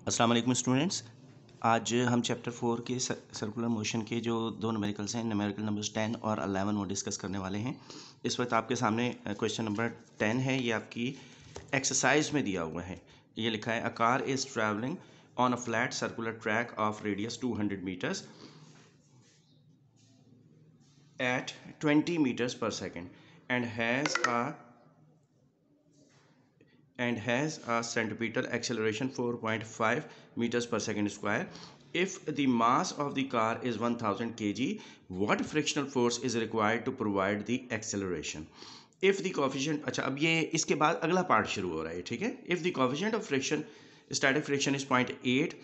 अस्सलाम वालेकुम स्टूडेंट्स। आज हम चैप्टर 4 के सर्कुलर मोशन के जो दो न्यूमेरिकल्स हैं, न्यूमेरिकल नंबर्स 10 और 11, वो डिस्कस करने वाले हैं। इस वक्त आपके सामने क्वेश्चन नंबर 10 है। ये आपकी एक्सरसाइज में दिया हुआ है। ये लिखा है, a car is travelling on a flat circular track of radius 200 metres at 20 meters per second and has a centripetal acceleration 4.5 meters per second square. If the mass of the car is 1000 kg, what frictional force is required to provide the acceleration? If the coefficient, अच्छा अब ये इसके बाद अगला part शुरू हो रहा है, ठीक है। If the coefficient of friction, static friction is 0.8,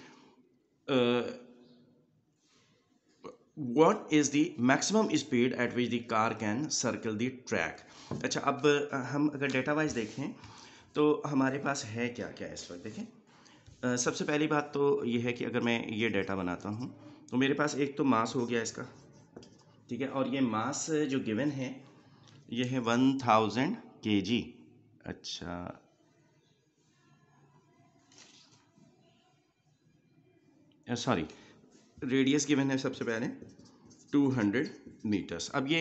what is the maximum speed at which the car can circle the track? अच्छा अब हम अगर डेटा वाइज देखें तो हमारे पास है क्या क्या इस वक्त देखें। सबसे पहली बात तो ये है कि अगर मैं ये डेटा बनाता हूँ तो मेरे पास एक तो मास हो गया इसका, ठीक है। और ये मास जो गिवन है ये है 1000 kg। अच्छा सॉरी, रेडियस गिवन है सबसे पहले 200 मीटर्स। अब ये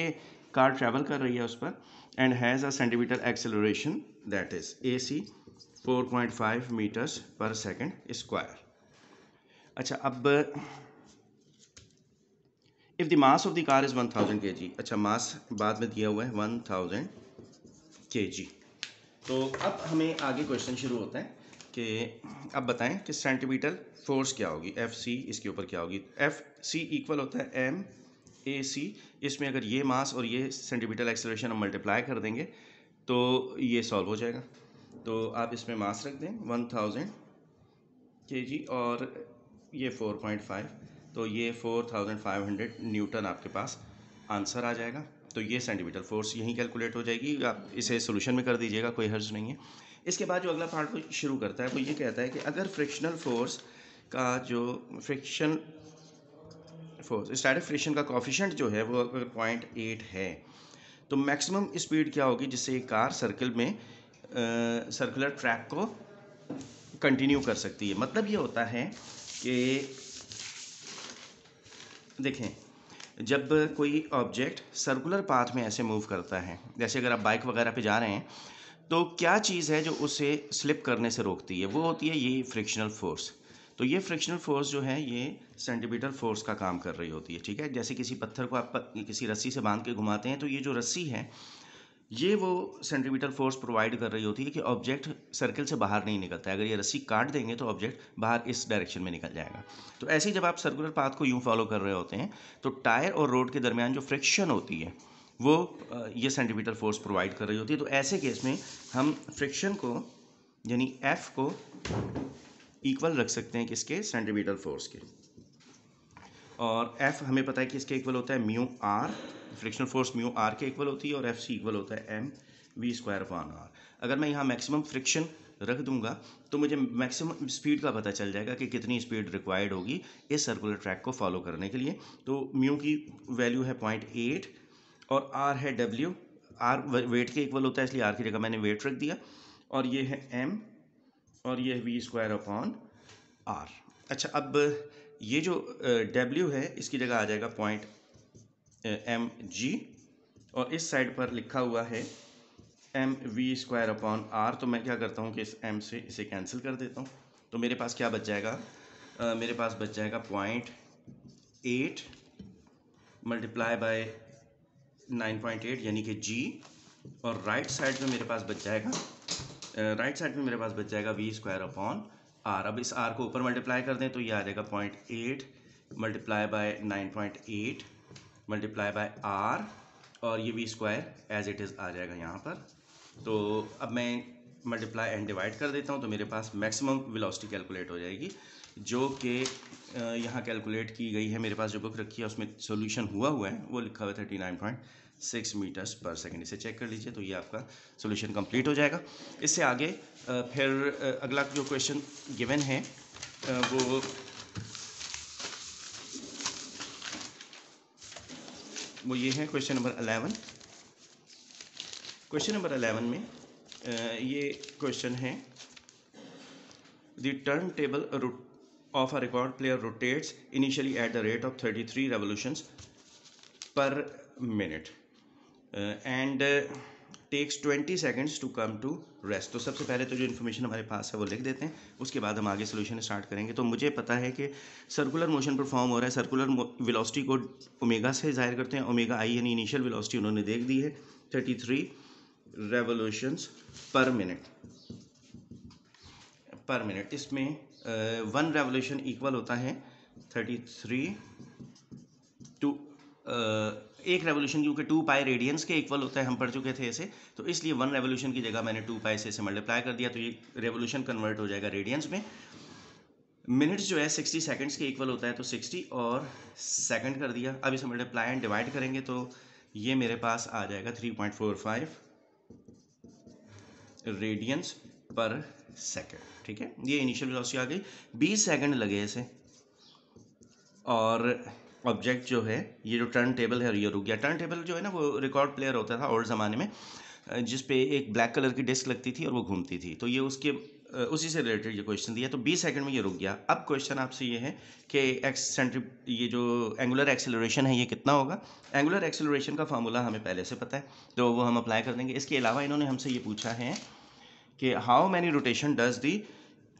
कार ट्रैवल कर रही है उस पर and has a centimetre acceleration that is AC 4.5 metres per second square. अच्छा अब if the mass of the car is 1000 kg, अच्छा मास बाद में दिया हुआ है 1000 kg। तो अब हमें आगे क्वेश्चन शुरू होता है कि अब बताएं कि सेंटीमीटर फोर्स क्या होगी, FC इसके ऊपर क्या होगी। FC इक्वल होता है MAC। इसमें अगर ये मास और ये सेंटीमीटर एक्सेलरेशन हम मल्टीप्लाई कर देंगे तो ये सॉल्व हो जाएगा। तो आप इसमें मास रख दें 1000 kg और ये 4.5, तो ये 4500 न्यूटन आपके पास आंसर आ जाएगा। तो ये सेंटीमीटर फोर्स यहीं कैलकुलेट हो जाएगी। आप इसे सोल्यूशन में कर दीजिएगा, कोई हर्ज नहीं है। इसके बाद जो अगला पार्ट वो शुरू करता है वो ये कहता है कि अगर फ्रिक्शनल फोर्स का जो फ्रिक्शन फोर्स स्टैटिक फ्रिक्शन का कोफिशिएंट जो है वो अगर 0.8 है तो मैक्सिमम स्पीड क्या होगी जिससे एक कार सर्कल में सर्कुलर ट्रैक को कंटिन्यू कर सकती है। मतलब ये होता है कि देखें, जब कोई ऑब्जेक्ट सर्कुलर पाथ में ऐसे मूव करता है, जैसे अगर आप बाइक वगैरह पे जा रहे हैं, तो क्या चीज़ है जो उसे स्लिप करने से रोकती है? वो होती है ये फ्रिक्शनल फोर्स। तो ये फ्रिक्शनल फोर्स जो है ये सेंटीमीटर फोर्स का काम कर रही होती है, ठीक है। जैसे किसी पत्थर को आप किसी रस्सी से बांध के घुमाते हैं तो ये जो रस्सी है ये वो सेंटीमीटर फोर्स प्रोवाइड कर रही होती है कि ऑब्जेक्ट सर्कल से बाहर नहीं निकलता है। अगर ये रस्सी काट देंगे तो ऑब्जेक्ट बाहर इस डायरेक्शन में निकल जाएगा। तो ऐसे ही जब आप सर्कुलर पाथ को यूं फॉलो कर रहे होते हैं तो टायर और रोड के दरमियान जो फ्रिक्शन होती है वो ये सेंटीमीटर फोर्स प्रोवाइड कर रही होती है। तो ऐसे केस में हम फ्रिक्शन को यानी F को इक्वल रख सकते हैं किसके, सेंटीमीटर फोर्स के। और F हमें पता है कि इसके इक्वल होता है mu R, frictional force mu R के इक्वल होती है, और FC इक्वल होता है mv²/r। अगर मैं यहाँ मैक्सिमम फ्रिक्शन रख दूंगा तो मुझे मैक्सिमम स्पीड का पता चल जाएगा कि कितनी स्पीड रिक्वायर्ड होगी इस सर्कुलर ट्रैक को फॉलो करने के लिए। तो म्यू की वैल्यू है 0.8 और R है W। R वेट के इक्वल होता है इसलिए R की जगह मैंने वेट रख दिया, और ये है M और ये है v²/r। अच्छा अब ये जो W है इसकी जगह आ जाएगा .mg, और इस साइड पर लिखा हुआ है mv²/r। तो मैं क्या करता हूँ कि इस m से इसे कैंसिल कर देता हूँ। तो मेरे पास क्या बच जाएगा, मेरे पास बच जाएगा 0.8 मल्टीप्लाई बाय 9.8 यानी कि g, और राइट साइड में मेरे पास बच जाएगा v²/r। अब इस r को ऊपर मल्टीप्लाई कर दें तो ये आ जाएगा 0.8 multiply by 9.8 multiply by r, और ये v² एज इट इज़ आ जाएगा यहाँ पर। तो अब मैं मल्टीप्लाई एंड डिवाइड कर देता हूँ तो मेरे पास मैक्सिमम वेलोसिटी कैलकुलेट हो जाएगी, जो कि यहाँ कैलकुलेट की गई है। मेरे पास जो बुक रखी है उसमें सोल्यूशन हुआ है, वो लिखा हुआ है 39.6 मीटर्स पर सेकंड। इसे चेक कर लीजिए तो ये आपका सोल्यूशन कंप्लीट हो जाएगा। इससे आगे फिर अगला जो क्वेश्चन गिवन है वो ये है क्वेश्चन नंबर 11। क्वेश्चन नंबर 11 में ये क्वेश्चन है, the turn table of a record player rotates initially at the rate of 33 revolutions per minute and takes 20 seconds to come to rest। तो सबसे पहले तो जो इन्फॉर्मेशन हमारे पास है वो लिख देते हैं, उसके बाद हम आगे सोल्यूशन स्टार्ट करेंगे। तो मुझे पता है कि सर्कुलर मोशन परफॉर्म हो रहा है, सर्कुलर वेलोसिटी को ओमेगा से जाहिर करते हैं, ओमेगा आई यानी इनिशियल वेलोसिटी उन्होंने देख दी है 33 रेवोल्यूशंस पर मिनट। इसमें 1 रेवोल्यूशन इक्वल होता है 33 टू एक रेवोल्यूशन, क्योंकि 2 पाई रेडियंस के इक्वल होता है, हम पढ़ चुके थे ऐसे, तो इसलिए 1 रेवोल्यूशन की जगह मैंने 2 पाई से इसे मल्टीप्लाई कर दिया, तो ये रेवोल्यूशन कन्वर्ट हो जाएगा रेडियंस में। मिनट्स जो है 60 सेकंड्स के इक्वल होता है, तो 60 और सेकंड कर दिया। अब इसे मल्टीप्लाई एंड डिवाइड करेंगे तो ये मेरे पास आ जाएगा 3.45 रेडियंस पर सेकंड। ठीक है, ये इनिशियल वेलोसिटी आ गई। 20 सेकंड लगे इसे, और ऑब्जेक्ट जो है, ये जो टर्न टेबल है ये रुक गया। टर्न टेबल जो है ना वो रिकॉर्ड प्लेयर होता था ओल्ड ज़माने में, जिस पे एक ब्लैक कलर की डिस्क लगती थी और वो घूमती थी, तो ये उसी से रिलेटेड ये क्वेश्चन दिया। तो 20 सेकंड में ये रुक गया। अब क्वेश्चन आपसे ये है कि ये जो एंगुलर एक्सेलरेशन है ये कितना होगा। एंगुलर एक्सेलरेशन का फार्मूला हमें पहले से पता है, तो वो हम अप्लाई कर देंगे। इसके अलावा इन्होंने हमसे ये पूछा है कि how many rotation does the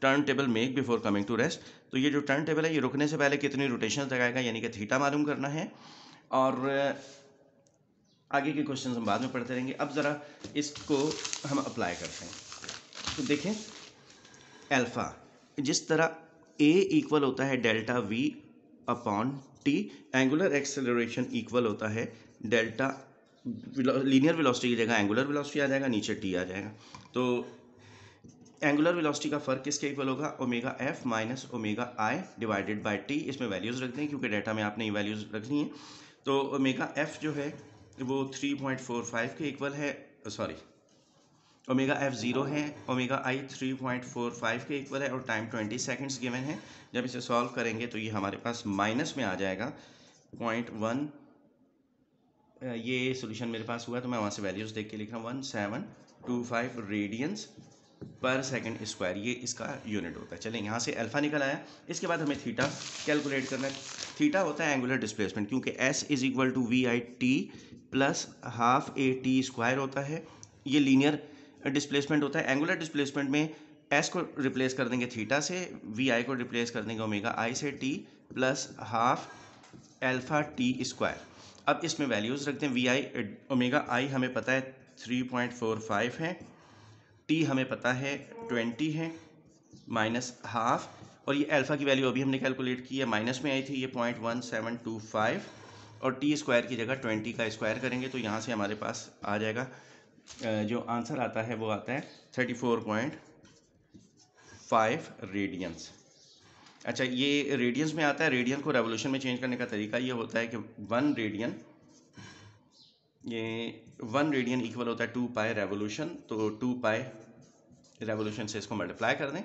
turn table make before coming to rest. तो ये जो टर्न टेबल है ये रुकने से पहले कितनी रोटेशन लगाएगा, यानी कि थीटा मालूम करना है। और आगे के क्वेश्चन हम बाद में पढ़ते रहेंगे। अब ज़रा इसको हम अप्लाई करते हैं। तो देखें, अल्फ़ा जिस तरह ए इक्वल होता है delta we upon T, angular acceleration equal होता है डेल्टा, लीनियर वेलोसिटी की जगह एंगुलर वेलोसिटी आ जाएगा, नीचे टी आ जाएगा। तो एंगुलर वेलोसिटी का फ़र्क किसके इक्वल होगा, omega F minus omega I divided by T. इसमें वैल्यूज़ रख दें क्योंकि डाटा में आपने ये वैल्यूज़ रखनी है। तो ओमेगा एफ जो है वो 3.45 के इक्वल है, सॉरी ओमेगा एफ 0 है, ओमेगा आई 3.45 के इक्वल है, और टाइम 20 सेकेंड्स गिवन है। जब इसे सॉल्व करेंगे तो ये हमारे पास माइनस में आ जाएगा 0.1। ये सोल्यूशन मेरे पास हुआ तो मैं वहाँ से वैल्यूज़ देख के लिख रहा हूँ, 1725 रेडियंस पर सेकंड स्क्वायर, ये इसका यूनिट होता है। चलें, यहाँ से अल्फ़ा निकल आया। इसके बाद हमें थीटा कैलकुलेट करना है। थीटा होता है एंगुलर डिस्प्लेसमेंट, क्योंकि S is equal to V I T plus half A T square होता है। ये लीनियर डिस्प्लेसमेंट होता है। एंगुलर डिस्प्लेसमेंट में एस को रिप्लेस कर देंगे थीटा से, वी आई को रिप्लेस कर देंगे ओमेगा आई से, T plus half alpha T square. अब इसमें वैल्यूज़ रखते हैं। वी आई ओमेगा आई हमें पता है 3.45 है, टी हमें पता है 20 है, माइनस हाफ, और ये अल्फ़ा की वैल्यू अभी हमने कैलकुलेट की है, माइनस में आई थी, ये 0.1725, और टी स्क्वायर की जगह 20 का स्क्वायर करेंगे तो यहाँ से हमारे पास आ जाएगा, जो आंसर आता है वो आता है 34.5 रेडियंस। अच्छा, ये रेडियंस में आता है। रेडियन को रेवोल्यूशन में चेंज करने का तरीका ये होता है कि 1 रेडियन इक्वल होता है 2 पाई रेवोल्यूशन। तो 2 पाई रेवोल्यूशन से इसको मल्टीप्लाई कर दें,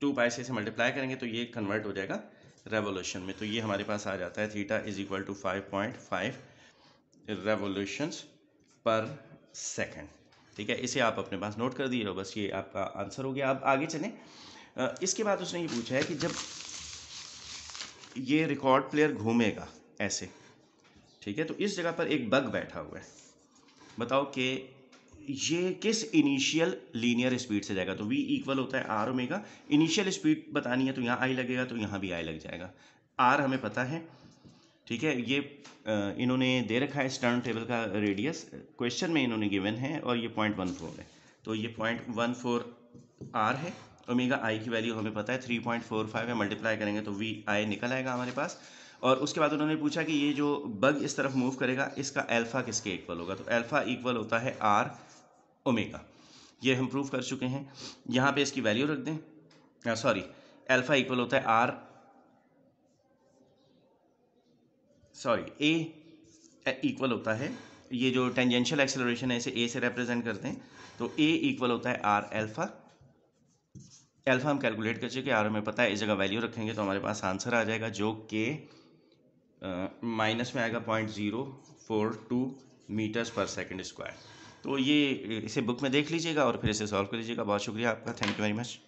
2 पाई से इसे मल्टीप्लाई करेंगे तो ये कन्वर्ट हो जाएगा रेवोल्यूशन में। तो ये हमारे पास आ जाता है theta is equal to 5.5 revolutions per second. ठीक है, इसे आप अपने पास नोट कर दिए, बस ये आपका आंसर हो गया। अब आगे चलें। इसके बाद उसने ये पूछा है कि जब ये रिकॉर्ड प्लेयर घूमेगा ऐसे, ठीक है, तो इस जगह पर एक बग बैठा हुआ है, बताओ कि ये किस इनिशियल लीनियर स्पीड से जाएगा। तो v इक्वल होता है आर ओमेगा। इनिशियल स्पीड बतानी है तो यहाँ आई लगेगा, तो यहाँ भी आई लग जाएगा। आर हमें पता है, ठीक है, ये इन्होंने दे रखा है टर्न टेबल का रेडियस, क्वेश्चन में इन्होंने गिवन है, और ये 0.14 है, तो ये 0.14 आर है। ओमेगा आई की वैल्यू हमें पता है 3.45 है, मल्टीप्लाई करेंगे तो वी आई निकल आएगा हमारे पास। और उसके बाद उन्होंने पूछा कि ये जो बग इस तरफ मूव करेगा इसका अल्फ़ा किसके इक्वल होगा। तो अल्फ़ा इक्वल होता है आर ओमेगा, ये हम प्रूव कर चुके हैं। यहाँ पे इसकी वैल्यू रख दें, सॉरी, अल्फ़ा इक्वल होता है आर, सॉरी, ए इक्वल होता है, ये जो टेंजेंशियल एक्सेलरेशन है इसे ए से रिप्रेजेंट करते हैं, तो ए इक्वल होता है आर अल्फ़ा। अल्फ़ा हम कैलकुलेट कर चुके, आर हमें पता है, इस जगह वैल्यू रखेंगे तो हमारे पास आंसर आ जाएगा, जो कि माइनस में आएगा 0.042 मीटर्स पर सेकंड स्क्वायर। तो ये इसे बुक में देख लीजिएगा और फिर इसे सॉल्व कर लीजिएगा। बहुत शुक्रिया आपका, थैंक यू वेरी मच।